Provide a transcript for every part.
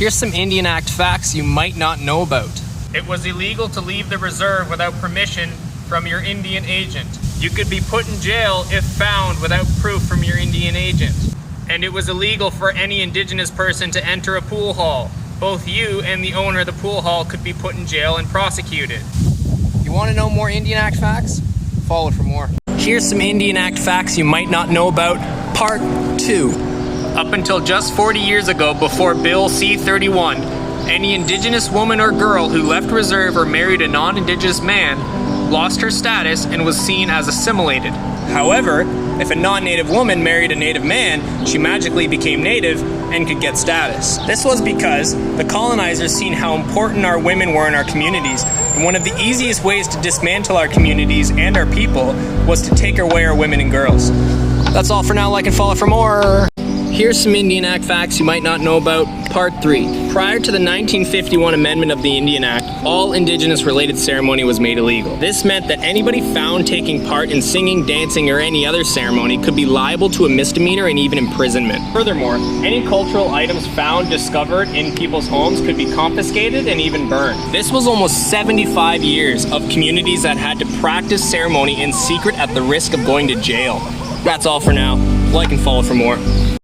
Here's some Indian Act facts you might not know about. It was illegal to leave the reserve without permission from your Indian agent. You could be put in jail if found without proof from your Indian agent. And it was illegal for any Indigenous person to enter a pool hall. Both you and the owner of the pool hall could be put in jail and prosecuted. You want to know more Indian Act facts? Follow for more. Here's some Indian Act facts you might not know about, Part 2. Up until just 40 years ago, before Bill C-31, any Indigenous woman or girl who left reserve or married a non-Indigenous man lost her status and was seen as assimilated. However, if a non-Native woman married a Native man, she magically became Native and could get status. This was because the colonizers seen how important our women were in our communities, and one of the easiest ways to dismantle our communities and our people was to take away our women and girls. That's all for now. Like and follow for more. Here's some Indian Act facts you might not know about, Part 3. Prior to the 1951 amendment of the Indian Act, all Indigenous-related ceremony was made illegal. This meant that anybody found taking part in singing, dancing, or any other ceremony could be liable to a misdemeanor and even imprisonment. Furthermore, any cultural items found discovered in people's homes could be confiscated and even burned. This was almost 75 years of communities that had to practice ceremony in secret at the risk of going to jail. That's all for now. Like and follow for more.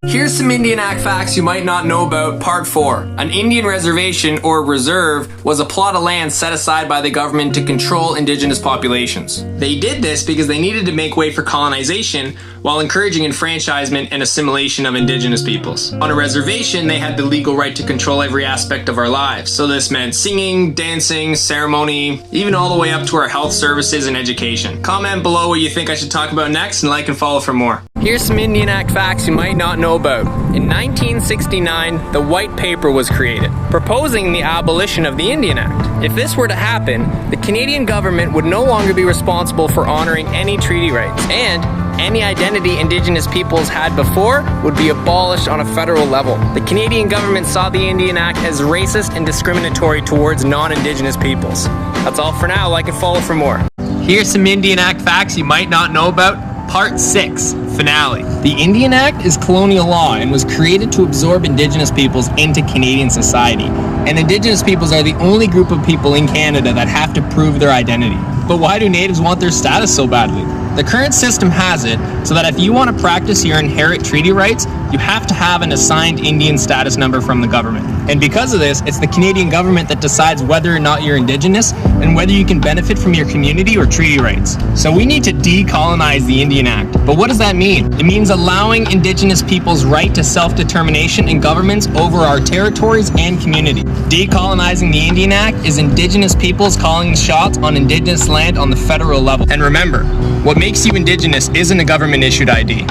Here's some Indian Act facts you might not know about, Part 4. An Indian reservation, or reserve, was a plot of land set aside by the government to control Indigenous populations. They did this because they needed to make way for colonization while encouraging enfranchisement and assimilation of Indigenous peoples. On a reservation, they had the legal right to control every aspect of our lives. So this meant singing, dancing, ceremony, even all the way up to our health services and education. Comment below what you think I should talk about next, and like and follow for more. Here's some Indian Act facts you might not know about. In 1969, the White Paper was created, proposing the abolition of the Indian Act. If this were to happen, the Canadian government would no longer be responsible for honoring any treaty rights, and any identity Indigenous peoples had before would be abolished on a federal level. The Canadian government saw the Indian Act as racist and discriminatory towards non-Indigenous peoples. That's all for now. Like and follow for more. Here's some Indian Act facts you might not know about. Part 6, Finale. The Indian Act is colonial law and was created to absorb Indigenous peoples into Canadian society. And Indigenous peoples are the only group of people in Canada that have to prove their identity. But why do Natives want their status so badly? The current system has it so that if you want to practice your inherent treaty rights, you have to have an assigned Indian status number from the government. And because of this, it's the Canadian government that decides whether or not you're Indigenous and whether you can benefit from your community or treaty rights. So we need to decolonize the Indian Act. But what does that mean? It means allowing Indigenous people's right to self-determination in governments over our territories and community. Decolonizing the Indian Act is Indigenous peoples calling the shots on Indigenous land on the federal level. And remember, what makes you Indigenous isn't a government-issued ID.